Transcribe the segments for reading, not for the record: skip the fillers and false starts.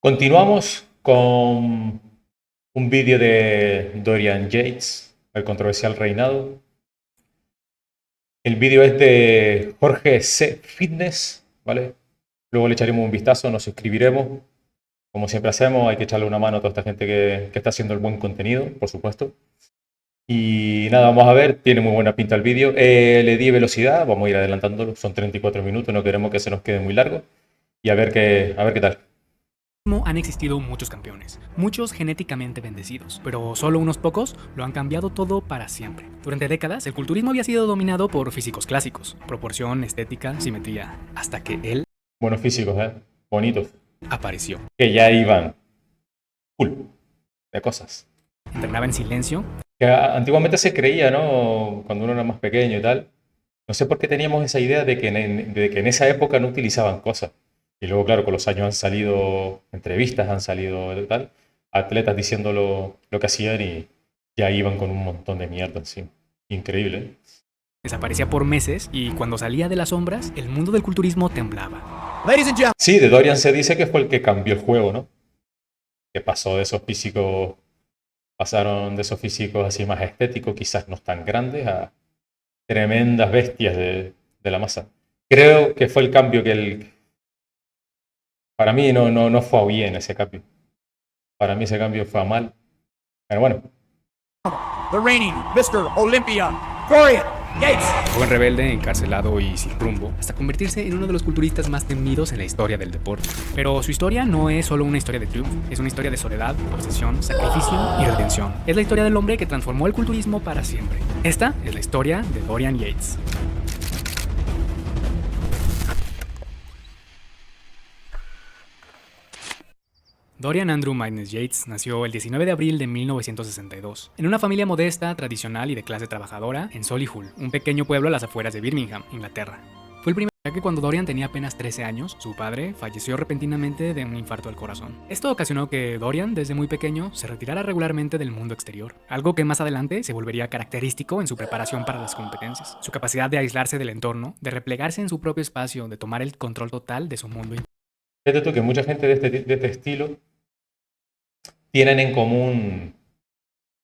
Continuamos con un vídeo de Dorian Yates, el controversial reinado. El vídeo es de Jorge C. Fitness, ¿vale? Luego le echaremos un vistazo, nos suscribiremos. Como siempre hacemos, hay que echarle una mano a toda esta gente que está haciendo el buen contenido, por supuesto. Y nada, vamos a ver, tiene muy buena pinta el vídeo. Le di velocidad, vamos a ir adelantándolo, son 34 minutos, no queremos que se nos quede muy largo. Y a ver qué tal. Han existido muchos campeones, muchos genéticamente bendecidos, pero solo unos pocos lo han cambiado todo para siempre. Durante décadas, el culturismo había sido dominado por físicos clásicos, proporción, estética, simetría, hasta que él Buenos físicos, bonitos. apareció. Que ya iban cool de cosas. Entrenaba en silencio, Que antiguamente se creía, ¿no? Cuando uno era más pequeño y tal. No sé por qué teníamos esa idea de que en esa época no utilizaban cosas. Y luego, claro, con los años han salido entrevistas, han salido tal, atletas diciendo lo que hacían y ya iban con un montón de mierda, sí. Increíble, ¿eh? desaparecía por meses y cuando salía de las sombras, el mundo del culturismo temblaba. Sí, de Dorian se dice que fue el que cambió el juego, ¿no? Que pasó de esos físicos, pasaron de esos físicos así más estéticos, quizás no tan grandes, a tremendas bestias de la masa. Creo que fue el cambio para mí no fue bien ese cambio. Para mí ese cambio fue a mal. Pero bueno. The reigning Mr. Olympia, Dorian Yates. Joven rebelde, encarcelado y sin rumbo, hasta convertirse en uno de los culturistas más temidos en la historia del deporte. Pero su historia no es solo una historia de triunfo, es una historia de soledad, obsesión, sacrificio y redención. Es la historia del hombre que transformó el culturismo para siempre. Esta es la historia de Dorian Yates. Dorian Andrew Magnus Yates nació el 19 de abril de 1962, en una familia modesta, tradicional y de clase trabajadora en Solihull, un pequeño pueblo a las afueras de Birmingham, Inglaterra. Fue el primer ya que cuando Dorian tenía apenas 13 años, su padre falleció repentinamente de un infarto al corazón. Esto ocasionó que Dorian, desde muy pequeño, se retirara regularmente del mundo exterior, algo que más adelante se volvería característico en su preparación para las competencias. Su capacidad de aislarse del entorno, de replegarse en su propio espacio, de tomar el control total de su mundo. Fíjate tú que mucha gente de este estilo tienen en común,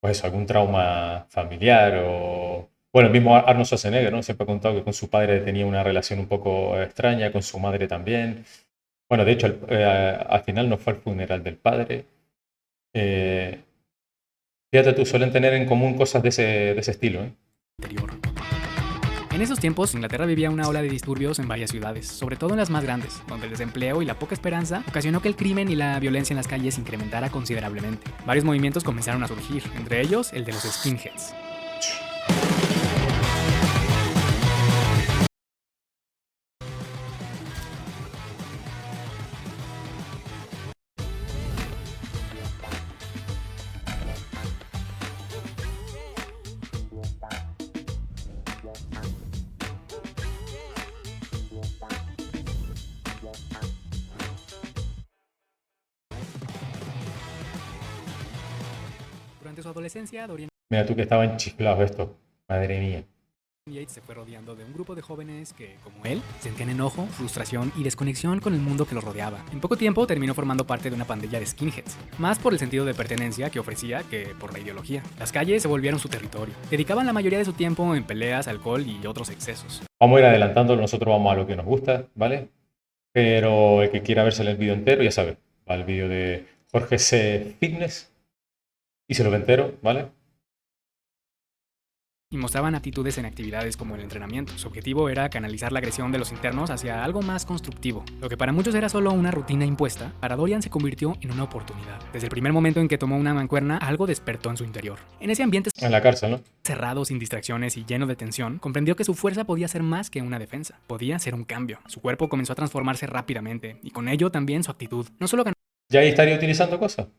pues eso, algún trauma familiar o... Bueno, el mismo Arnold Schwarzenegger, ¿no? Siempre ha contado que con su padre tenía una relación un poco extraña, con su madre también. Bueno, de hecho, al final no fue el funeral del padre. Eh, Fíjate tú, suelen tener en común cosas de ese estilo, ¿eh? Interior. En esos tiempos, Inglaterra vivía una ola de disturbios en varias ciudades, sobre todo en las más grandes, donde el desempleo y la poca esperanza ocasionó que el crimen y la violencia en las calles incrementara considerablemente. Varios movimientos comenzaron a surgir, entre ellos el de los skinheads. Durante su adolescencia, Dorian Mira tú que estaban chiflados estos. Madre mía. Yates se fue rodeando de un grupo de jóvenes que, como él, sentían enojo, frustración y desconexión con el mundo que los rodeaba. En poco tiempo terminó formando parte de una pandilla de skinheads, más por el sentido de pertenencia que ofrecía que por la ideología. Las calles se volvieron su territorio. Dedicaban la mayoría de su tiempo en peleas, alcohol y otros excesos. Vamos a ir adelantándolo, nosotros vamos a lo que nos gusta, ¿vale? Pero el que quiera verse el vídeo entero, ya sabe, va al vídeo de Jorge C. Fitness y se lo ve entero, ¿vale? Y mostraban aptitudes en actividades como el entrenamiento. Su objetivo era canalizar la agresión de los internos hacia algo más constructivo. Lo que para muchos era solo una rutina impuesta, para Dorian se convirtió en una oportunidad. Desde el primer momento en que tomó una mancuerna, algo despertó en su interior. En ese ambiente En la cárcel, ¿no? cerrado, sin distracciones y lleno de tensión, comprendió que su fuerza podía ser más que una defensa. Podía ser un cambio. Su cuerpo comenzó a transformarse rápidamente, y con ello también su actitud. No solo Ya ahí estaría utilizando cosas.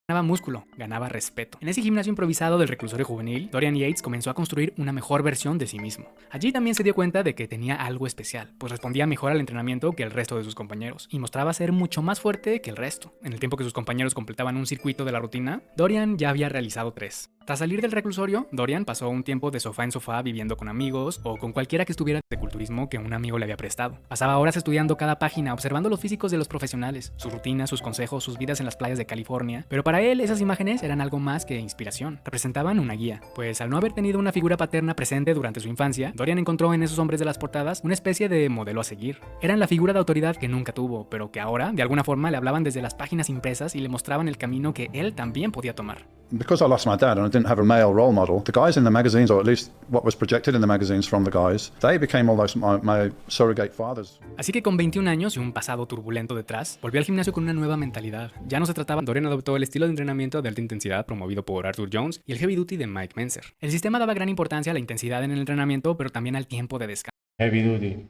ganaba músculo, ganaba respeto. En ese gimnasio improvisado del reclusorio juvenil, Dorian Yates comenzó a construir una mejor versión de sí mismo. Allí también se dio cuenta de que tenía algo especial, pues respondía mejor al entrenamiento que el resto de sus compañeros, y mostraba ser mucho más fuerte que el resto. En el tiempo que sus compañeros completaban un circuito de la rutina, Dorian ya había realizado 3. Tras salir del reclusorio, Dorian pasó un tiempo de sofá en sofá viviendo con amigos o con cualquiera que estuviera de culturismo que un amigo le había prestado. Pasaba horas estudiando cada página, observando los físicos de los profesionales, sus rutinas, sus consejos, sus vidas en las playas de California, pero para él esas imágenes eran algo más que inspiración, representaban una guía, pues al no haber tenido una figura paterna presente durante su infancia, Dorian encontró en esos hombres de las portadas una especie de modelo a seguir. Eran la figura de autoridad que nunca tuvo, pero que ahora, de alguna forma, le hablaban desde las páginas impresas y le mostraban el camino que él también podía tomar. Because I lost my dad and I didn't have a male role model, the guys in the magazines, or at least what was projected in the magazines from the guys, they became almost my surrogate fathers. Así que con 21 años y un pasado turbulento detrás, volvió al gimnasio con una nueva mentalidad. Ya no se trataba. Dorian adoptó el estilo de entrenamiento de alta intensidad promovido por Arthur Jones y el heavy duty de Mike Mentzer. El sistema daba gran importancia a la intensidad en el entrenamiento, pero también al tiempo de descanso. Heavy duty.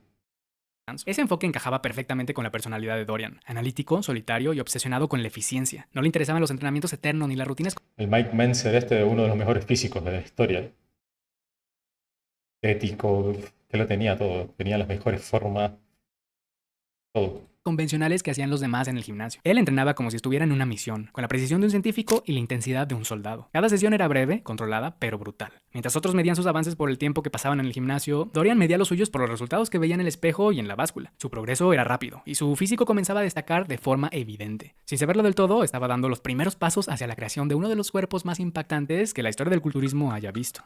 Ese enfoque encajaba perfectamente con la personalidad de Dorian, analítico, solitario y obsesionado con la eficiencia. No le interesaban los entrenamientos eternos ni las rutinas. El Mike Mentzer, uno de los mejores físicos de la historia. Ético, que lo tenía todo. Tenía las mejores formas. Todo. Convencionales que hacían los demás en el gimnasio. Él entrenaba como si estuviera en una misión, con la precisión de un científico y la intensidad de un soldado. Cada sesión era breve, controlada, pero brutal. Mientras otros medían sus avances por el tiempo que pasaban en el gimnasio, Dorian medía los suyos por los resultados que veía en el espejo y en la báscula. Su progreso era rápido, y su físico comenzaba a destacar de forma evidente. Sin saberlo del todo, estaba dando los primeros pasos hacia la creación de uno de los cuerpos más impactantes que la historia del culturismo haya visto.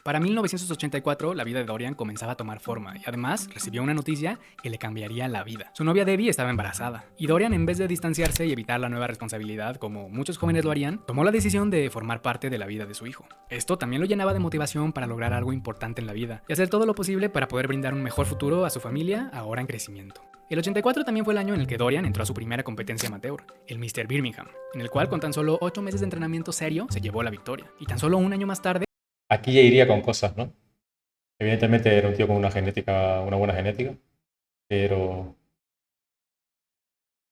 Para 1984, la vida de Dorian comenzaba a tomar forma y además recibió una noticia que le cambiaría la vida. Su novia Debbie estaba embarazada y Dorian, en vez de distanciarse y evitar la nueva responsabilidad como muchos jóvenes lo harían, tomó la decisión de formar parte de la vida de su hijo. Esto también lo llenaba de motivación para lograr algo importante en la vida y hacer todo lo posible para poder brindar un mejor futuro a su familia ahora en crecimiento. El 84 también fue el año en el que Dorian entró a su primera competencia amateur, el Mr. Birmingham, en el cual con tan solo 8 meses de entrenamiento serio se llevó la victoria. Y tan solo un año más tarde, aquí ya iría con cosas, ¿no? Evidentemente era un tío con una buena genética, pero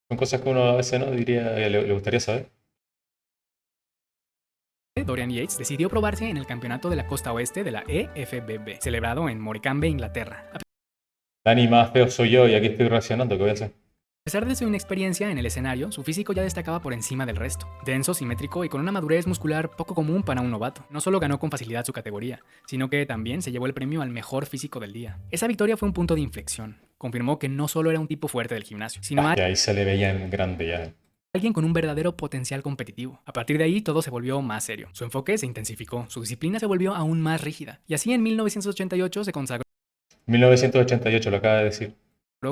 son cosas que uno a veces no diría, le gustaría saber. Dorian Yates decidió probarse en el campeonato de la costa oeste de la EFBB, celebrado en Morecambe, Inglaterra. Dani, más feo soy yo y aquí estoy reaccionando, ¿qué voy a hacer? A pesar de su inexperiencia en el escenario, su físico ya destacaba por encima del resto. Denso, simétrico y con una madurez muscular poco común para un novato. No solo ganó con facilidad su categoría, sino que también se llevó el premio al mejor físico del día. Esa victoria fue un punto de inflexión. Confirmó que no solo era un tipo fuerte del gimnasio, sino Y ahí se le veía en grande ya. alguien con un verdadero potencial competitivo. A partir de ahí todo se volvió más serio. Su enfoque se intensificó, su disciplina se volvió aún más rígida. Y así en 1988 se consagró 1988 lo acaba de decir.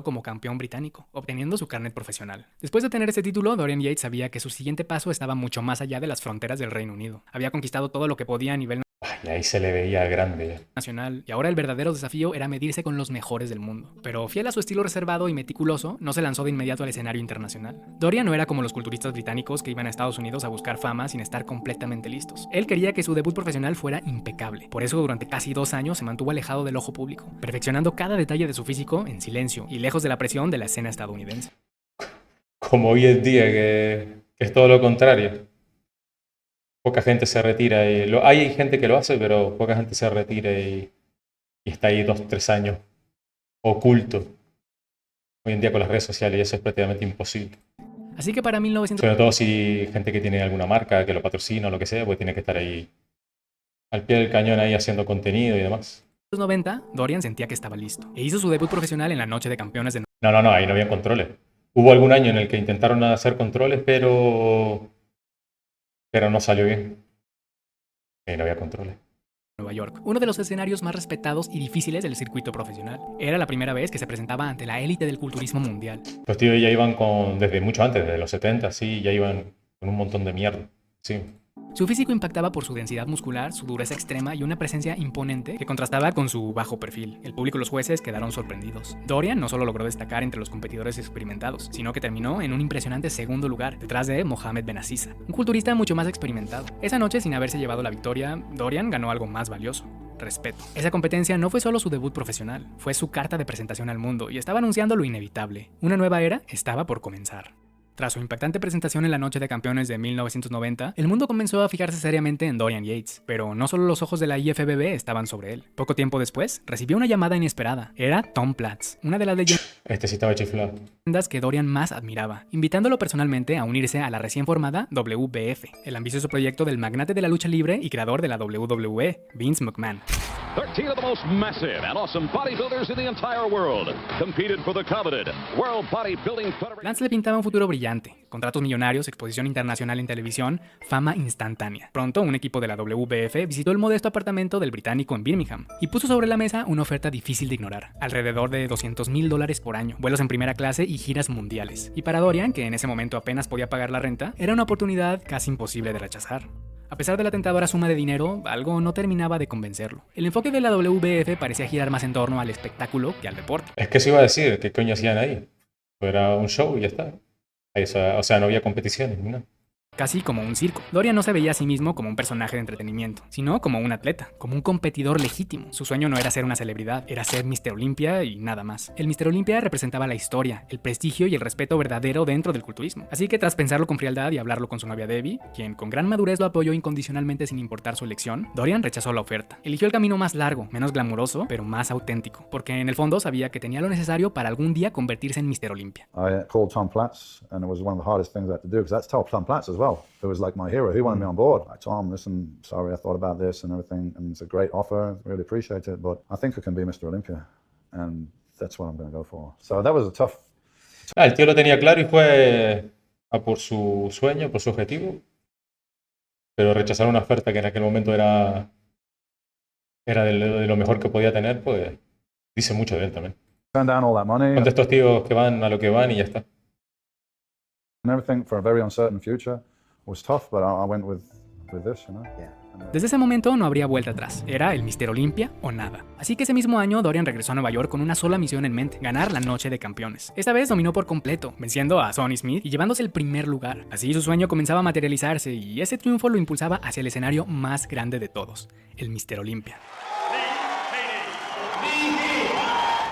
como campeón británico, obteniendo su carnet profesional. Después de tener este título, Dorian Yates sabía que su siguiente paso estaba mucho más allá de las fronteras del Reino Unido. Había conquistado todo lo que podía a nivel Y ahí se le veía grande ya. nacional, y ahora el verdadero desafío era medirse con los mejores del mundo. Pero fiel a su estilo reservado y meticuloso, no se lanzó de inmediato al escenario internacional. Dorian no era como los culturistas británicos que iban a Estados Unidos a buscar fama sin estar completamente listos. Él quería que su debut profesional fuera impecable. Por eso durante casi 2 años se mantuvo alejado del ojo público, perfeccionando cada detalle de su físico en silencio y lejos de la presión de la escena estadounidense. Como hoy en día, que es todo lo contrario. Poca gente se retira y hay gente que lo hace, pero poca gente se retira y está ahí 2-3 años oculto. Hoy en día con las redes sociales eso es prácticamente imposible. Así que para 1990, Sobre todo si gente que tiene alguna marca que lo patrocina o lo que sea, pues tiene que estar ahí al pie del cañón ahí haciendo contenido y demás. Dorian sentía que estaba listo e hizo su debut profesional en la Noche de Campeones de No, ahí no había controles. Hubo algún año en el que intentaron hacer controles, pero no salió bien. No había controles. Nueva York, uno de los escenarios más respetados y difíciles del circuito profesional. Era la primera vez que se presentaba ante la élite del culturismo mundial. Los tíos ya iban desde mucho antes, desde los 70, sí, ya iban con un montón de mierda. Sí. Su físico impactaba por su densidad muscular, su dureza extrema y una presencia imponente que contrastaba con su bajo perfil. El público y los jueces quedaron sorprendidos. Dorian no solo logró destacar entre los competidores experimentados, sino que terminó en un impresionante segundo lugar, detrás de Mohamed Benaziza, un culturista mucho más experimentado. Esa noche, sin haberse llevado la victoria, Dorian ganó algo más valioso: respeto. Esa competencia no fue solo su debut profesional, fue su carta de presentación al mundo y estaba anunciando lo inevitable. Una nueva era estaba por comenzar. Tras su impactante presentación en la Noche de Campeones de 1990, el mundo comenzó a fijarse seriamente en Dorian Yates, pero no solo los ojos de la IFBB estaban sobre él. Poco tiempo después, recibió una llamada inesperada. Era Tom Platz, una de las leyendas Este sí estaba chiflado. que Dorian más admiraba, invitándolo personalmente a unirse a la recién formada WBF, el ambicioso proyecto del magnate de la lucha libre y creador de la WWE, Vince McMahon. 13 of the most massive and awesome bodybuilders in the entire world competed for the coveted World Bodybuilding Federation. Lance le pintaba un futuro brillante, contratos millonarios, exposición internacional en televisión, fama instantánea. Pronto, un equipo de la WBF visitó el modesto apartamento del británico en Birmingham y puso sobre la mesa una oferta difícil de ignorar, alrededor de $200,000 por año, vuelos en primera clase y giras mundiales. Y para Dorian, que en ese momento apenas podía pagar la renta, era una oportunidad casi imposible de rechazar. A pesar de la tentadora suma de dinero, algo no terminaba de convencerlo. El enfoque de la WBF parecía girar más en torno al espectáculo que al deporte. Es que eso iba a decir, ¿qué coño hacían ahí? Era un show y ya está. O sea, no había competiciones ni nada. Casi como un circo. Dorian no se veía a sí mismo como un personaje de entretenimiento, sino como un atleta, como un competidor legítimo. Su sueño no era ser una celebridad, era ser Mr. Olympia y nada más. El Mr. Olympia representaba la historia, el prestigio y el respeto verdadero dentro del culturismo. Así que tras pensarlo con frialdad y hablarlo con su novia Debbie, quien con gran madurez lo apoyó incondicionalmente sin importar su elección, Dorian rechazó la oferta. Eligió el camino más largo, menos glamuroso, pero más auténtico, porque en el fondo sabía que tenía lo necesario para algún día convertirse en Mr. Olympia. I called Tom Platz, and it was one of the hardest things I had to do because that's Tom Platz as well. It was like my hero. He wanted me on board. Like, Tom, listen, sorry, I thought about this and everything, and it's a great offer. Really appreciate it, but I think I can be Mr. Olympia, and that's what I'm going to go for. So that was a tough. El tío lo tenía claro y fue a por su sueño, por su objetivo. Pero rechazar una oferta que en aquel momento era de lo mejor que podía tener, pues dice mucho de él también. Turn down all that money Son de estos tíos que van a lo que van y ya está. and everything for a very uncertain future. It was tough, but I went with this, you know. Yeah. Desde ese momento no habría vuelta atrás, era el Mr. Olympia o nada. Así que ese mismo año Dorian regresó a Nueva York con una sola misión en mente, ganar la Noche de Campeones. Esta vez dominó por completo, venciendo a Sonny Smith y llevándose el primer lugar. Así su sueño comenzaba a materializarse y ese triunfo lo impulsaba hacia el escenario más grande de todos, el Mr. Olympia.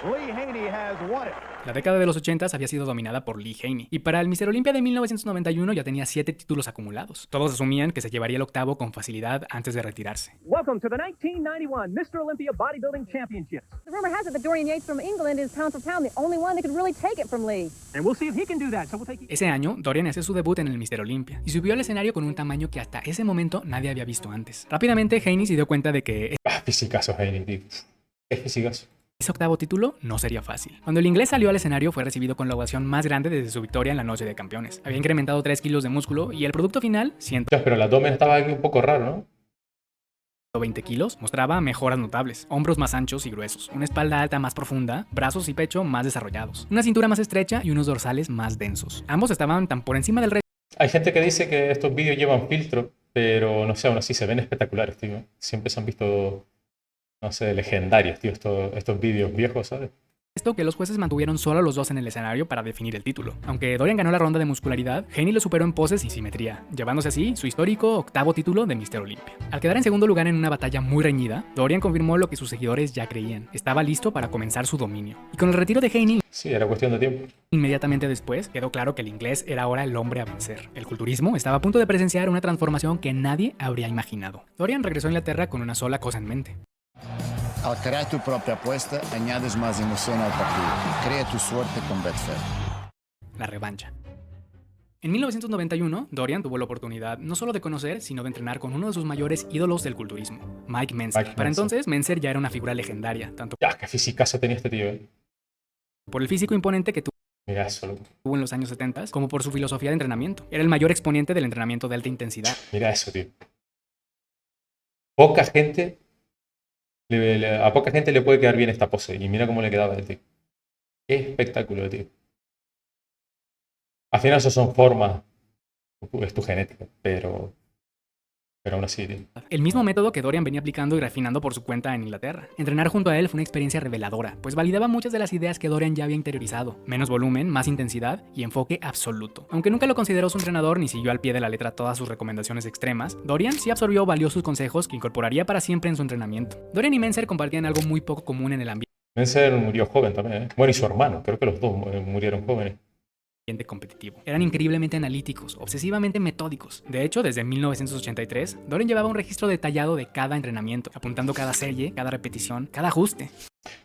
Lee Haney has won it. La década de los 80 había sido dominada por Lee Haney, y para el Mr. Olympia de 1991 ya tenía 7 títulos acumulados. Todos asumían que se llevaría el octavo con facilidad antes de retirarse. Welcome to the 1991 Mr. Olympia Bodybuilding Championships. The rumor has it that Dorian Yates from England is pound for pound the only one that could really take it from Lee. And we'll see if he can do that. So we'll take you. Ese año, Dorian hace su debut en el Mr. Olympia y subió al escenario con un tamaño que hasta ese momento nadie había visto antes. Rápidamente, Haney se dio cuenta de que Fisicazo, Haney, tío. Es fisicazo. ese octavo título no sería fácil. Cuando el inglés salió al escenario fue recibido con la ovación más grande desde su victoria en la Noche de Campeones. Había incrementado 3 kilos de músculo y el producto final, Pero el abdomen estaba aquí un poco raro, ¿no? 120 kilos, mostraba mejoras notables, hombros más anchos y gruesos, una espalda alta más profunda, brazos y pecho más desarrollados, una cintura más estrecha y unos dorsales más densos. Ambos estaban tan por encima del resto Hay gente que dice que estos vídeos llevan filtro, pero no sé, aún así se ven espectaculares, tío. Siempre se han visto, no sé, legendarios, tío, estos vídeos viejos, ¿sabes? que los jueces mantuvieron solo a los dos en el escenario para definir el título. Aunque Dorian ganó la ronda de muscularidad, Haney lo superó en poses y simetría, llevándose así su histórico octavo título de Mr. Olympia. Al quedar en segundo lugar en una batalla muy reñida, Dorian confirmó lo que sus seguidores ya creían: estaba listo para comenzar su dominio. Y con el retiro de Haney, Sí, era cuestión de tiempo. inmediatamente después, quedó claro que el inglés era ahora el hombre a vencer. El culturismo estaba a punto de presenciar una transformación que nadie habría imaginado. Dorian regresó a Inglaterra con una sola cosa en mente: Al crear tu propia apuesta, añades más emoción al partido. Crea tu suerte con Betfair. la revancha. En 1991, Dorian tuvo la oportunidad no solo de conocer, sino de entrenar con uno de sus mayores ídolos del culturismo, Mike Menzer. Mike Para Menzer. entonces, Menzer ya era una figura legendaria, tanto Ya, qué fisicazo tenía este tío, ¿eh? por el físico imponente que Mira eso, loco. tuvo en los años 70, como por su filosofía de entrenamiento. Era el mayor exponente del entrenamiento de alta intensidad. Mira eso, tío. Poca gente... a poca gente le puede quedar bien esta pose. Y mira cómo le quedaba a él, tío. Qué espectáculo, tío. Al final eso son formas. Es tu genética. Pero aún así, tío. El mismo método que Dorian venía aplicando y refinando por su cuenta en Inglaterra. Entrenar junto a él fue una experiencia reveladora, pues validaba muchas de las ideas que Dorian ya había interiorizado: menos volumen, más intensidad y enfoque absoluto. Aunque nunca lo consideró su entrenador ni siguió al pie de la letra todas sus recomendaciones extremas, Dorian sí absorbió valiosos consejos que incorporaría para siempre en su entrenamiento. Dorian y Menzer compartían algo muy poco común en el ambiente Menzer murió joven también, ¿eh? Bueno, y su hermano. Creo que los dos murieron jóvenes. competitivo. Eran increíblemente analíticos, obsesivamente metódicos. De hecho, desde 1983, Dorian llevaba un registro detallado de cada entrenamiento, apuntando cada serie, cada repetición, cada ajuste.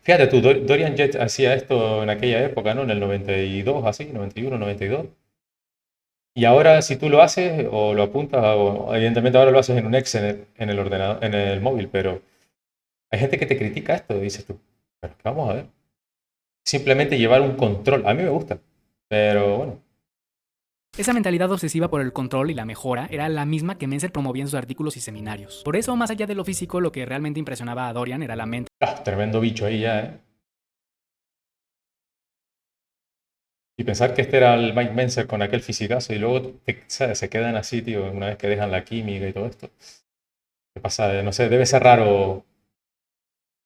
Fíjate tú, Dorian Yates hacía esto en aquella época, ¿no? En el 92, así, 91, 92. Y ahora si tú lo haces o lo apuntas, o evidentemente ahora lo haces en un Excel en el ordenador, en el móvil, pero hay gente que te critica esto, dices tú. Pero vamos a ver. Simplemente llevar un control. A mí me gusta, pero bueno. Esa mentalidad obsesiva por el control y la mejora era la misma que Menzer promovía en sus artículos y seminarios. Por eso, más allá de lo físico, lo que realmente impresionaba a Dorian era la mente. Tremendo bicho ahí ya, ¿eh? Y pensar que este era el Mike Menzer con aquel fisicazo y luego ¿sabes? Se quedan así, tío, una vez que dejan la química y todo esto. ¿Qué pasa? No sé, debe ser raro,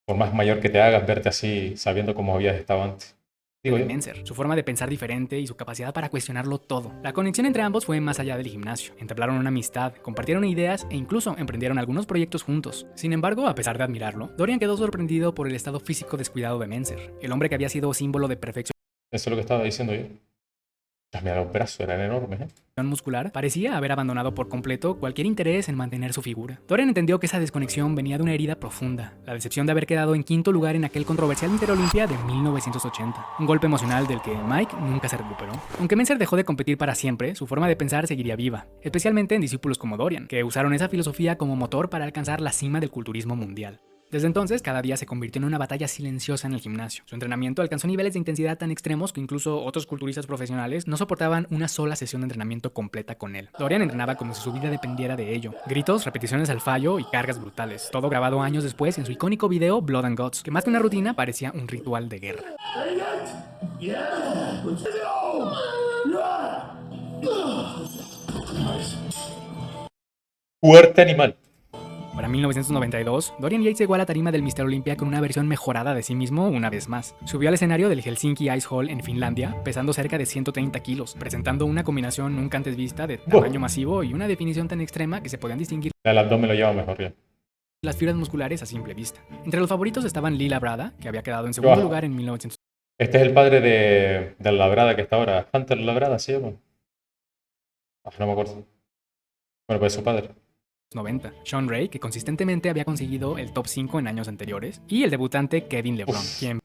por más mayor que te hagas, verte así sabiendo cómo habías estado antes. Digo yo. Menzer, su forma de pensar diferente y su capacidad para cuestionarlo todo. La conexión entre ambos fue más allá del gimnasio. Entablaron una amistad, compartieron ideas e incluso emprendieron algunos proyectos juntos. Sin embargo, a pesar de admirarlo, Dorian quedó sorprendido por el estado físico descuidado de Menzer, el hombre que había sido símbolo de perfección Eso es lo que estaba diciendo yo. Mira, los brazos eran enormes, ¿eh? muscular, parecía haber abandonado por completo cualquier interés en mantener su figura. Dorian entendió que esa desconexión venía de una herida profunda, la decepción de haber quedado en quinto lugar en aquel controversial Mister Olympia de 1980, un golpe emocional del que Mike nunca se recuperó. Aunque Menzer dejó de competir para siempre, su forma de pensar seguiría viva, especialmente en discípulos como Dorian, que usaron esa filosofía como motor para alcanzar la cima del culturismo mundial. Desde entonces, cada día se convirtió en una batalla silenciosa en el gimnasio. Su entrenamiento alcanzó niveles de intensidad tan extremos que incluso otros culturistas profesionales no soportaban una sola sesión de entrenamiento completa con él. Dorian entrenaba como si su vida dependiera de ello. Gritos, repeticiones al fallo y cargas brutales. Todo grabado años después en su icónico video Blood and Guts, que más que una rutina parecía un ritual de guerra. Fuerte animal. Para 1992, Dorian Yates llegó a la tarima del Mister Olympia con una versión mejorada de sí mismo una vez más. Subió al escenario del Helsinki Ice Hall en Finlandia, pesando cerca de 130 kilos, presentando una combinación nunca antes vista de tamaño masivo y una definición tan extrema que se podían distinguir El abdomen lo lleva mejor ya. las fibras musculares a simple vista. Entre los favoritos estaban Lee Labrada, que había quedado en segundo lugar en 1990. Este es el padre de Labrada que está ahora. Hunter Labrada se llama. No me acuerdo. Bueno, pues es su padre. Sean Ray, que consistentemente había conseguido el top 5 en años anteriores, y el debutante Kevin LeBron, quien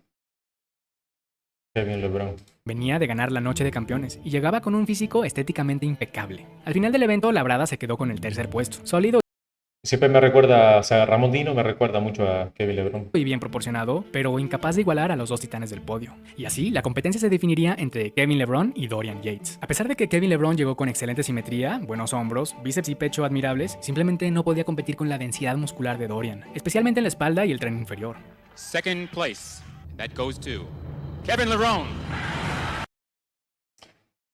Kevin LeBron venía de ganar la Noche de Campeones y llegaba con un físico estéticamente impecable. Al final del evento, Labrada se quedó con el tercer puesto, sólido siempre me recuerda, o sea, Ramón Dino me recuerda mucho a Kevin LeBron. y bien proporcionado, pero incapaz de igualar a los dos titanes del podio. Y así, la competencia se definiría entre Kevin LeBron y Dorian Yates. A pesar de que Kevin LeBron llegó con excelente simetría, buenos hombros, bíceps y pecho admirables, simplemente no podía competir con la densidad muscular de Dorian, especialmente en la espalda y el tren inferior. Second place, that goes to Kevin LeBron.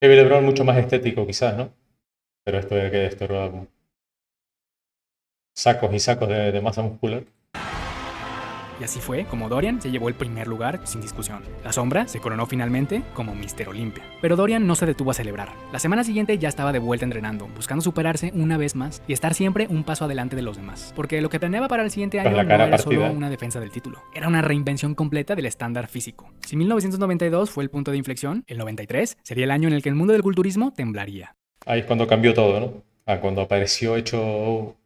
Kevin LeBron mucho más estético quizás, ¿no? Pero esto era sacos y sacos de masa muscular. Y así fue como Dorian se llevó el primer lugar sin discusión. La sombra se coronó finalmente como Mister Olympia. Pero Dorian no se detuvo a celebrar. La semana siguiente ya estaba de vuelta entrenando, buscando superarse una vez más y estar siempre un paso adelante de los demás. Porque lo que planeaba para el siguiente año no era solo una defensa del título, era una reinvención completa del estándar físico. Si 1992 fue el punto de inflexión, el 93 sería el año en el que el mundo del culturismo temblaría. Ahí es cuando cambió todo, ¿no? Cuando apareció hecho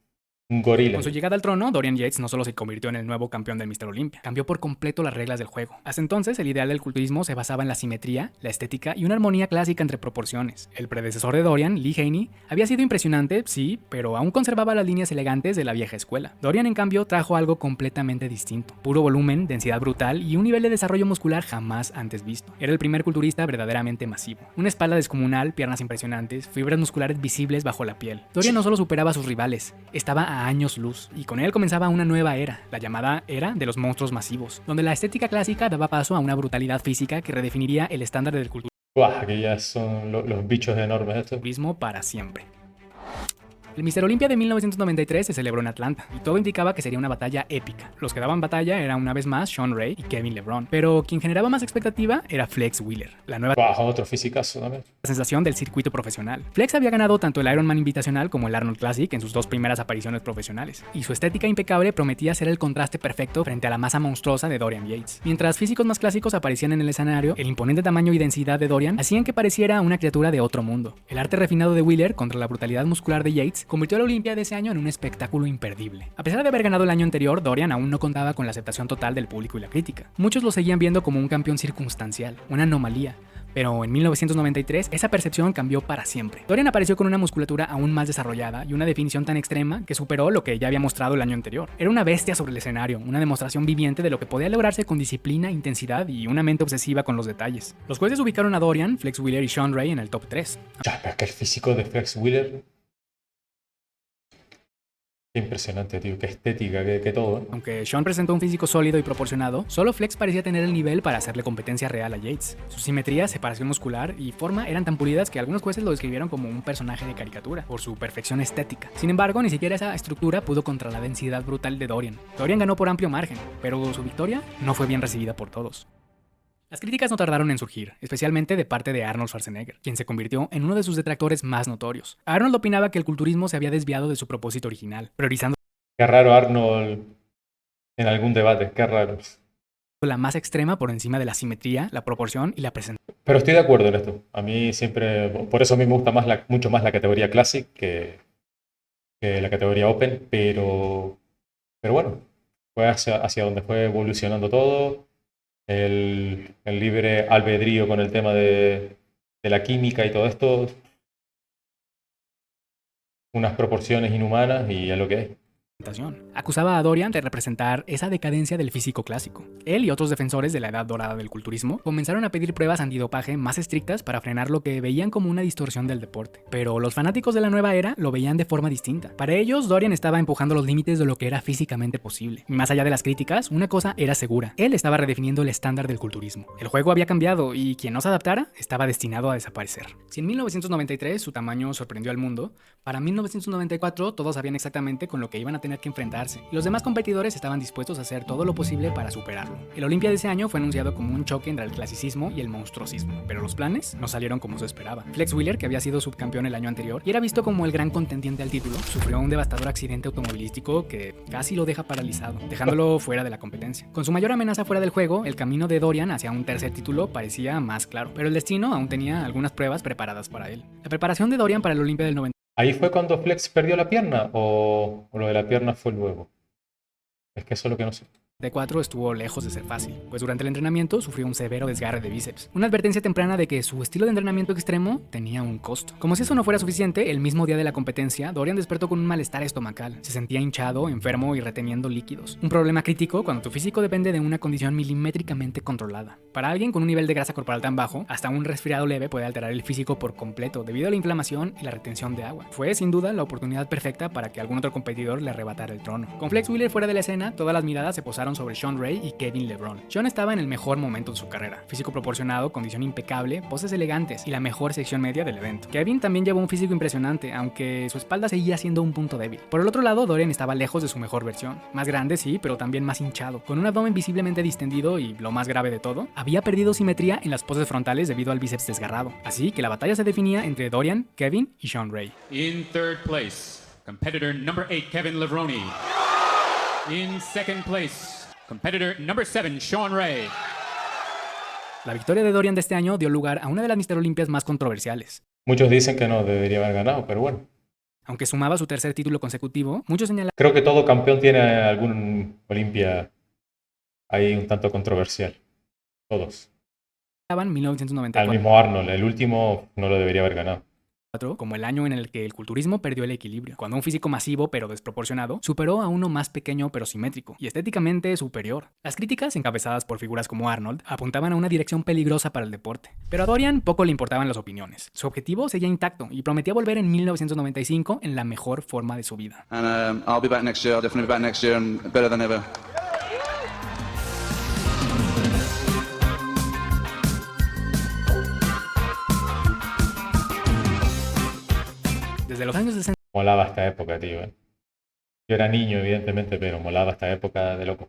un gorila. Con su llegada al trono, Dorian Yates no solo se convirtió en el nuevo campeón del Mister Olympia, cambió por completo las reglas del juego. Hasta entonces, el ideal del culturismo se basaba en la simetría, la estética y una armonía clásica entre proporciones. El predecesor de Dorian, Lee Haney, había sido impresionante, sí, pero aún conservaba las líneas elegantes de la vieja escuela. Dorian, en cambio, trajo algo completamente distinto. Puro volumen, densidad brutal y un nivel de desarrollo muscular jamás antes visto. Era el primer culturista verdaderamente masivo. Una espalda descomunal, piernas impresionantes, fibras musculares visibles bajo la piel. Dorian no solo superaba a sus rivales, estaba a años luz, y con él comenzaba una nueva era, la llamada era de los monstruos masivos, donde la estética clásica daba paso a una brutalidad física que redefiniría el estándar del culturismo Que ya son los bichos enormes estos. para siempre. El Mr. Olympia de 1993 se celebró en Atlanta, y todo indicaba que sería una batalla épica. Los que daban batalla eran una vez más Shawn Ray y Kevin LeBron, pero quien generaba más expectativa era Flex Wheeler, la nueva Otro fisicazo también. sensación del circuito profesional. Flex había ganado tanto el Ironman Invitacional como el Arnold Classic en sus 2 primeras apariciones profesionales, y su estética impecable prometía ser el contraste perfecto frente a la masa monstruosa de Dorian Yates. Mientras físicos más clásicos aparecían en el escenario, el imponente tamaño y densidad de Dorian hacían que pareciera una criatura de otro mundo. El arte refinado de Wheeler contra la brutalidad muscular de Yates convirtió a la Olimpia de ese año en un espectáculo imperdible. A pesar de haber ganado el año anterior, Dorian aún no contaba con la aceptación total del público y la crítica. Muchos lo seguían viendo como un campeón circunstancial, una anomalía. Pero en 1993 esa percepción cambió para siempre. Dorian apareció con una musculatura aún más desarrollada y una definición tan extrema que superó lo que ya había mostrado el año anterior. Era una bestia sobre el escenario, una demostración viviente de lo que podía lograrse con disciplina, intensidad y una mente obsesiva con los detalles. Los jueces ubicaron a Dorian, Flex Wheeler y Shawn Ray en el top 3. Ya, pero es que el físico de Flex Wheeler... Qué impresionante, tío. Qué estética, qué todo, ¿eh? Aunque Shawn presentó un físico sólido y proporcionado, solo Flex parecía tener el nivel para hacerle competencia real a Yates. Su simetría, separación muscular y forma eran tan pulidas que algunos jueces lo describieron como un personaje de caricatura, por su perfección estética. Sin embargo, ni siquiera esa estructura pudo contra la densidad brutal de Dorian. Dorian ganó por amplio margen, pero su victoria no fue bien recibida por todos. Las críticas no tardaron en surgir, especialmente de parte de Arnold Schwarzenegger, quien se convirtió en uno de sus detractores más notorios. Arnold opinaba que el culturismo se había desviado de su propósito original, priorizando Qué raro Arnold en algún debate, qué raro. la más extrema por encima de la simetría, la proporción y la presentación. Pero estoy de acuerdo en esto. A mí siempre, por eso a mí me gusta mucho más la categoría Classic que la categoría Open, pero bueno, fue hacia donde fue evolucionando todo. El libre albedrío con el tema de la química y todo esto, unas proporciones inhumanas y es lo que es. Acusaba a Dorian de representar esa decadencia del físico clásico. Él y otros defensores de la edad dorada del culturismo comenzaron a pedir pruebas antidopaje más estrictas para frenar lo que veían como una distorsión del deporte. Pero los fanáticos de la nueva era lo veían de forma distinta. Para ellos, Dorian estaba empujando los límites de lo que era físicamente posible. Y más allá de las críticas, una cosa era segura: él estaba redefiniendo el estándar del culturismo. El juego había cambiado y quien no se adaptara estaba destinado a desaparecer. Si en 1993 su tamaño sorprendió al mundo, para 1994 todos sabían exactamente con lo que iban a tener que enfrentarse, y los demás competidores estaban dispuestos a hacer todo lo posible para superarlo. El Olympia de ese año fue anunciado como un choque entre el clasicismo y el monstruosismo, pero los planes no salieron como se esperaba. Flex Wheeler, que había sido subcampeón el año anterior y era visto como el gran contendiente al título, sufrió un devastador accidente automovilístico que casi lo deja paralizado, dejándolo fuera de la competencia. Con su mayor amenaza fuera del juego, el camino de Dorian hacia un tercer título parecía más claro, pero el destino aún tenía algunas pruebas preparadas para él. La preparación de Dorian para el Olympia del 90 ¿Ahí fue cuando Flex perdió la pierna o lo de la pierna fue luego? Es que eso es lo que no sé. 4 estuvo lejos de ser fácil, pues durante el entrenamiento sufrió un severo desgarre de bíceps, una advertencia temprana de que su estilo de entrenamiento extremo tenía un costo. Como si eso no fuera suficiente, el mismo día de la competencia, Dorian despertó con un malestar estomacal, se sentía hinchado, enfermo y reteniendo líquidos. Un problema crítico cuando tu físico depende de una condición milimétricamente controlada. Para alguien con un nivel de grasa corporal tan bajo, hasta un resfriado leve puede alterar el físico por completo debido a la inflamación y la retención de agua. Fue sin duda la oportunidad perfecta para que algún otro competidor le arrebatara el trono. Con Flex Wheeler fuera de la escena, todas las miradas se posaron sobre Shawn Ray y Kevin LeBron. Shawn estaba en el mejor momento de su carrera, físico proporcionado, condición impecable, poses elegantes y la mejor sección media del evento. Kevin también llevó un físico impresionante, aunque su espalda seguía siendo un punto débil. Por el otro lado, Dorian estaba lejos de su mejor versión, más grande sí, pero también más hinchado, con un abdomen visiblemente distendido y, lo más grave de todo, había perdido simetría en las poses frontales debido al bíceps desgarrado. Así que la batalla se definía entre Dorian, Kevin y Shawn Ray. In third place, competitor number 8, Kevin Levrone. In second place, competitor number 7, Shawn Ray. La victoria de Dorian de este año dio lugar a una de las Mr. Olympias más controversiales. Muchos dicen que no debería haber ganado, pero bueno. Aunque sumaba su tercer título consecutivo, muchos señalaban... Creo que todo campeón tiene algún Olimpia ahí un tanto controversial. Todos. 1994. Al mismo Arnold, el último no lo debería haber ganado. Como el año en el que el culturismo perdió el equilibrio, cuando un físico masivo pero desproporcionado superó a uno más pequeño pero simétrico y estéticamente superior. Las críticas, encabezadas por figuras como Arnold, apuntaban a una dirección peligrosa para el deporte. Pero a Dorian poco le importaban las opiniones. Su objetivo seguía intacto y prometía volver en 1995 en la mejor forma de su vida. And I'll be back next year. I'll definitely be back next year and better than ever. Desde los años 60 Molaba esta época, tío. Yo era niño, evidentemente, pero molaba esta época de loco.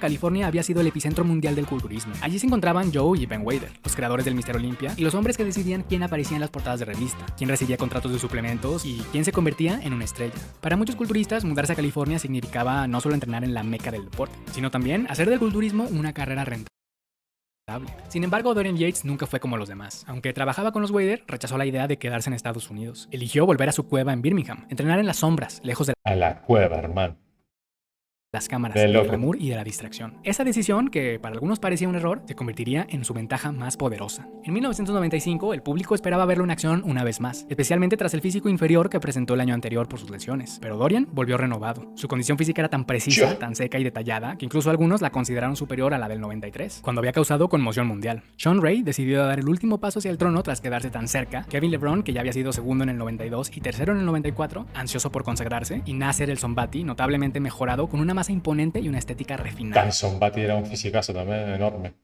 California había sido el epicentro mundial del culturismo. Allí se encontraban Joe y Ben Wader, los creadores del Mr. Olympia, y los hombres que decidían quién aparecía en las portadas de revista, quién recibía contratos de suplementos y quién se convertía en una estrella. Para muchos culturistas, mudarse a California significaba no solo entrenar en la meca del deporte, sino también hacer del culturismo una carrera rentable. Sin embargo, Dorian Yates nunca fue como los demás. Aunque trabajaba con los Wader, rechazó la idea de quedarse en Estados Unidos. Eligió volver a su cueva en Birmingham, entrenar en las sombras, lejos de A la cueva, hermano. las cámaras, De del loco. glamour y de la distracción. Esa decisión, que para algunos parecía un error, se convertiría en su ventaja más poderosa. En 1995, el público esperaba verlo en acción una vez más, especialmente tras el físico inferior que presentó el año anterior por sus lesiones. Pero Dorian volvió renovado. Su condición física era tan precisa, tan seca y detallada, que incluso algunos la consideraron superior a la del 93, cuando había causado conmoción mundial. Sean Ray decidió dar el último paso hacia el trono tras quedarse tan cerca. Kevin LeBron, que ya había sido segundo en el 92 y tercero en el 94, ansioso por consagrarse, y Nasser El Sonbaty, notablemente mejorado, con una masa imponente y una estética refinada. Dan Sonbaty era un fisicazo también enorme.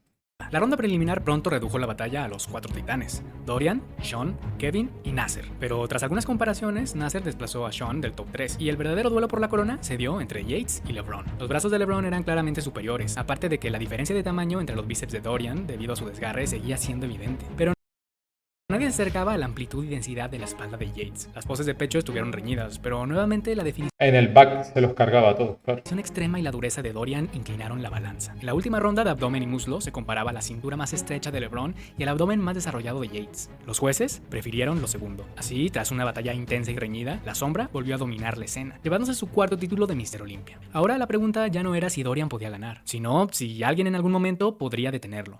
La ronda preliminar pronto redujo la batalla a los 4 titanes: Dorian, Sean, Kevin y Nasser. Pero tras algunas comparaciones, Nasser desplazó a Sean del top 3 y el verdadero duelo por la corona se dio entre Yates y LeBron. Los brazos de LeBron eran claramente superiores, aparte de que la diferencia de tamaño entre los bíceps de Dorian, debido a su desgarre, seguía siendo evidente. Pero nadie se acercaba a la amplitud y densidad de la espalda de Yates. Las poses de pecho estuvieron reñidas, pero nuevamente la definición En el back se los cargaba a todos, claro. extrema y la dureza de Dorian inclinaron la balanza. En la última ronda de abdomen y muslo se comparaba la cintura más estrecha de LeBron y el abdomen más desarrollado de Yates. Los jueces prefirieron lo segundo. Así, tras una batalla intensa y reñida, la sombra volvió a dominar la escena, llevándose su cuarto título de Mr. Olympia. Ahora la pregunta ya no era si Dorian podía ganar, sino si alguien en algún momento podría detenerlo.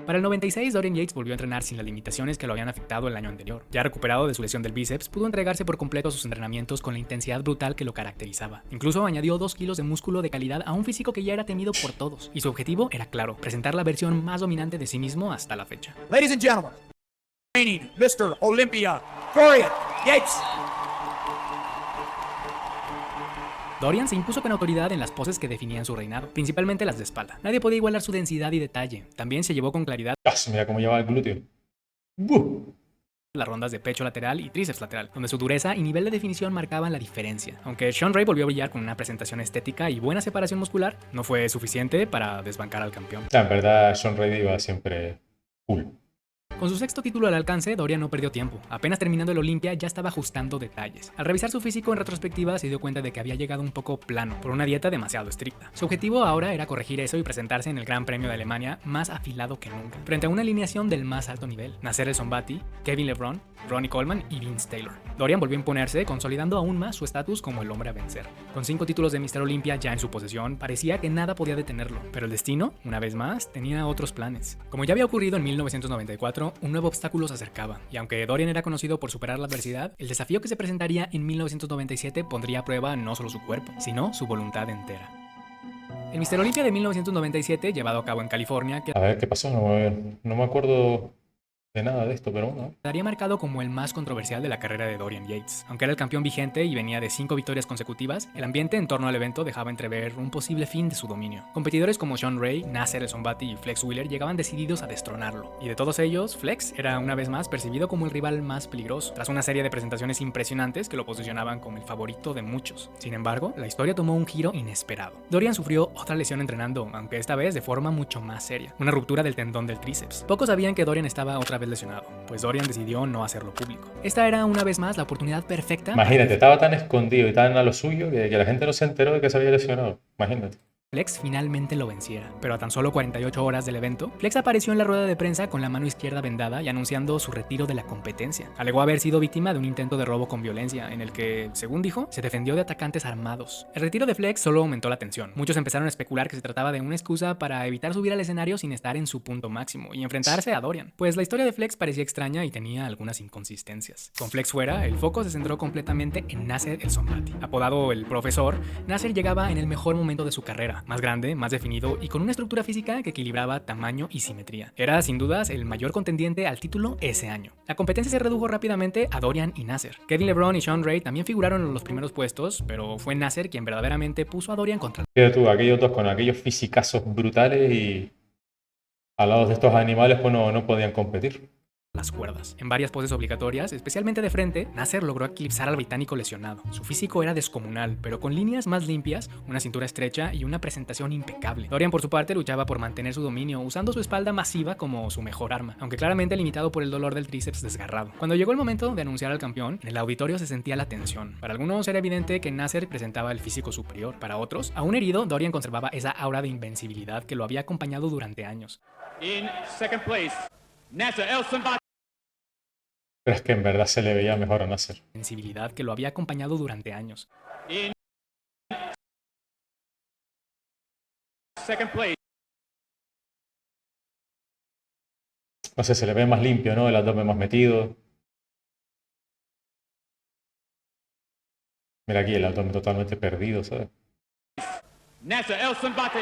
Para el 96, Dorian Yates volvió a entrenar sin las limitaciones que lo habían afectado el año anterior. Ya recuperado de su lesión del bíceps, pudo entregarse por completo a sus entrenamientos con la intensidad brutal que lo caracterizaba. Incluso añadió 2 kilos de músculo de calidad a un físico que ya era temido por todos. Y su objetivo era claro: presentar la versión más dominante de sí mismo hasta la fecha. Ladies and gentlemen, reigning Mr. Olympia, Dorian Yates. Dorian se impuso con autoridad en las poses que definían su reinado, principalmente las de espalda. Nadie podía igualar su densidad y detalle. También se llevó con claridad Mira cómo llevaba el glúteo. ¡Buh! las rondas de pecho lateral y tríceps lateral, donde su dureza y nivel de definición marcaban la diferencia. Aunque Sean Ray volvió a brillar con una presentación estética y buena separación muscular, no fue suficiente para desbancar al campeón. En verdad, Sean Ray iba siempre full. Con su sexto título al alcance, Dorian no perdió tiempo. Apenas terminando el Olympia, ya estaba ajustando detalles. Al revisar su físico en retrospectiva, se dio cuenta de que había llegado un poco plano por una dieta demasiado estricta. Su objetivo ahora era corregir eso y presentarse en el Gran Premio de Alemania más afilado que nunca, frente a una alineación del más alto nivel: Nasser El Sonbaty, Kevin LeBron, Ronnie Coleman y Vince Taylor. Dorian volvió a imponerse, consolidando aún más su estatus como el hombre a vencer. Con 5 títulos de Mr. Olympia ya en su posesión, parecía que nada podía detenerlo, pero el destino, una vez más, tenía otros planes. Como ya había ocurrido en 1994, un nuevo obstáculo se acercaba, y aunque Dorian era conocido por superar la adversidad, el desafío que se presentaría en 1997 pondría a prueba no solo su cuerpo, sino su voluntad entera. El Mr. Olympia de 1997, llevado a cabo en California, A ver, ¿qué pasó? No me acuerdo de nada de esto, pero bueno. quedaría marcado como el más controversial de la carrera de Dorian Yates. Aunque era el campeón vigente y venía de 5 victorias consecutivas, el ambiente en torno al evento dejaba entrever un posible fin de su dominio. Competidores como Sean Ray, Nasser El Sonbaty y Flex Wheeler llegaban decididos a destronarlo. Y de todos ellos, Flex era una vez más percibido como el rival más peligroso, tras una serie de presentaciones impresionantes que lo posicionaban como el favorito de muchos. Sin embargo, la historia tomó un giro inesperado. Dorian sufrió otra lesión entrenando, aunque esta vez de forma mucho más seria: una ruptura del tendón del tríceps. Pocos sabían que Dorian estaba otra vez lesionado, pues Dorian decidió no hacerlo público. Esta era una vez más la oportunidad perfecta. Imagínate, estaba tan escondido y tan a lo suyo que la gente no se enteró de que se había lesionado. Imagínate. Flex finalmente lo venciera, pero a tan solo 48 horas del evento, Flex apareció en la rueda de prensa con la mano izquierda vendada y anunciando su retiro de la competencia. Alegó haber sido víctima de un intento de robo con violencia, en el que, según dijo, se defendió de atacantes armados. El retiro de Flex solo aumentó la tensión. Muchos empezaron a especular que se trataba de una excusa para evitar subir al escenario sin estar en su punto máximo y enfrentarse a Dorian, pues la historia de Flex parecía extraña y tenía algunas inconsistencias. Con Flex fuera, el foco se centró completamente en Nasser El Sonbaty. Apodado el Profesor, Nasser llegaba en el mejor momento de su carrera, más grande, más definido y con una estructura física que equilibraba tamaño y simetría. Era sin dudas el mayor contendiente al título ese año. La competencia se redujo rápidamente a Dorian y Nasser. Kevin LeBron y Sean Ray también figuraron en los primeros puestos, pero fue Nasser quien verdaderamente puso a Dorian contra Fíjate tú, aquellos dos con aquellos fisicazos brutales y al lado de estos animales pues no podían competir. las cuerdas. En varias poses obligatorias, especialmente de frente, Nasser logró eclipsar al británico lesionado. Su físico era descomunal, pero con líneas más limpias, una cintura estrecha y una presentación impecable. Dorian, por su parte, luchaba por mantener su dominio, usando su espalda masiva como su mejor arma, aunque claramente limitado por el dolor del tríceps desgarrado. Cuando llegó el momento de anunciar al campeón, en el auditorio se sentía la tensión. Para algunos era evidente que Nasser presentaba el físico superior. Para otros, aún herido, Dorian conservaba esa aura de invencibilidad que lo había acompañado durante años. In second place, Nasser El Sonbaty. Pero es que en verdad se le veía mejor a Nasser. Invencibilidad que lo había acompañado durante años. In second place. No sé, se le ve más limpio, ¿no? El abdomen más metido. Mira aquí el abdomen totalmente perdido, ¿sabes? Nasser El Sonbaty.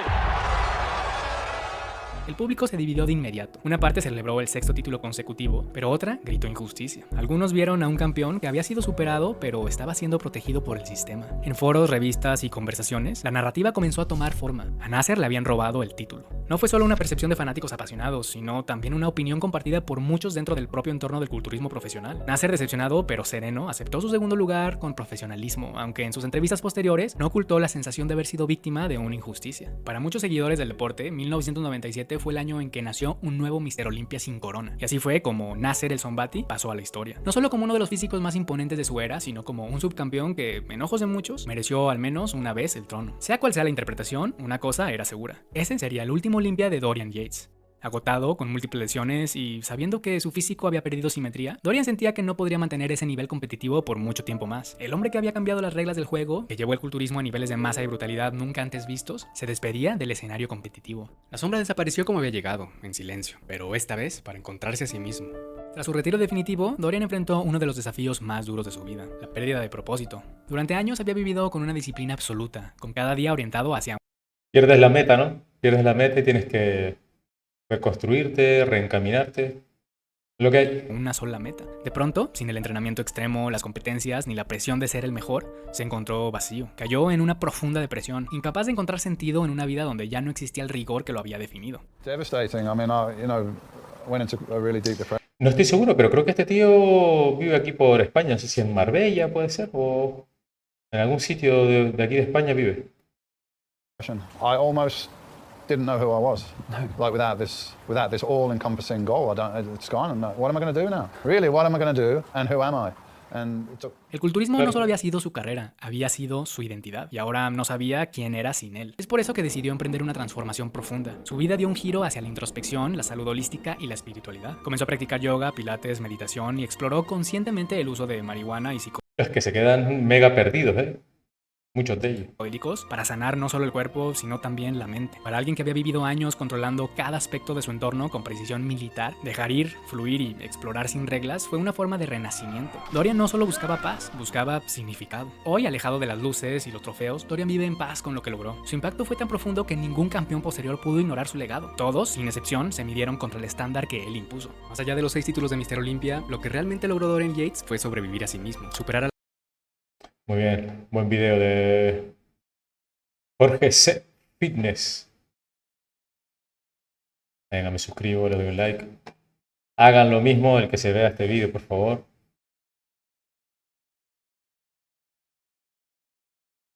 El público se dividió de inmediato. Una parte celebró el 6º título consecutivo, pero otra gritó injusticia. Algunos vieron a un campeón que había sido superado, pero estaba siendo protegido por el sistema. En foros, revistas y conversaciones, la narrativa comenzó a tomar forma. A Nasser le habían robado el título. No fue solo una percepción de fanáticos apasionados, sino también una opinión compartida por muchos dentro del propio entorno del culturismo profesional. Nasser, decepcionado pero sereno, aceptó su segundo lugar con profesionalismo, aunque en sus entrevistas posteriores no ocultó la sensación de haber sido víctima de una injusticia. Para muchos seguidores del deporte, 1997 fue el año en que nació un nuevo Mr. Olympia sin corona. Y así fue como Nasser El Sonbaty pasó a la historia. No solo como uno de los físicos más imponentes de su era, sino como un subcampeón que, en ojos de muchos, mereció al menos una vez el trono. Sea cual sea la interpretación, una cosa era segura. Ese sería el último Olympia de Dorian Yates. Agotado, con múltiples lesiones y sabiendo que su físico había perdido simetría, Dorian sentía que no podría mantener ese nivel competitivo por mucho tiempo más. El hombre que había cambiado las reglas del juego, que llevó el culturismo a niveles de masa y brutalidad nunca antes vistos, se despedía del escenario competitivo. La sombra desapareció como había llegado, en silencio, pero esta vez para encontrarse a sí mismo. Tras su retiro definitivo, Dorian enfrentó uno de los desafíos más duros de su vida, la pérdida de propósito. Durante años había vivido con una disciplina absoluta, con cada día orientado hacia... Pierdes la meta, ¿no? Pierdes la meta y tienes que reconstruirte, reencaminarte. Lo que hay. Una sola meta. De pronto, sin el entrenamiento extremo, las competencias ni la presión de ser el mejor, se encontró vacío. Cayó en una profunda depresión, incapaz de encontrar sentido en una vida donde ya no existía el rigor que lo había definido. Devastating. I mean, went into a really deep depression. No estoy seguro, pero creo que este tío vive aquí por España. No sé si en Marbella puede ser o en algún sitio de aquí de España vive. I almost didn't know who I was. Like without this all-encompassing goal, it's gone. And what am I going to do now? Really, what am I going to do? And who am I? El culturismo no solo había sido su carrera, había sido su identidad, y ahora no sabía quién era sin él. Es por eso que decidió emprender una transformación profunda. Su vida dio un giro hacia la introspección, la salud holística y la espiritualidad. Comenzó a practicar yoga, pilates, meditación y exploró conscientemente el uso de marihuana y Es que se quedan mega perdidos, ¿eh? Muchos de ellos. Para sanar no solo el cuerpo, sino también la mente. Para alguien que había vivido años controlando cada aspecto de su entorno con precisión militar, dejar ir, fluir y explorar sin reglas fue una forma de renacimiento. Dorian no solo buscaba paz, buscaba significado. Hoy, alejado de las luces y los trofeos, Dorian vive en paz con lo que logró. Su impacto fue tan profundo que ningún campeón posterior pudo ignorar su legado. Todos, sin excepción, se midieron contra el estándar que él impuso. Más allá de los 6 títulos de Mr. Olympia, lo que realmente logró Dorian Yates fue sobrevivir a sí mismo, superar a... Muy bien, buen video de Jorge C. Fitness. Venga, me suscribo, le doy un like. Hagan lo mismo el que se vea este video, por favor.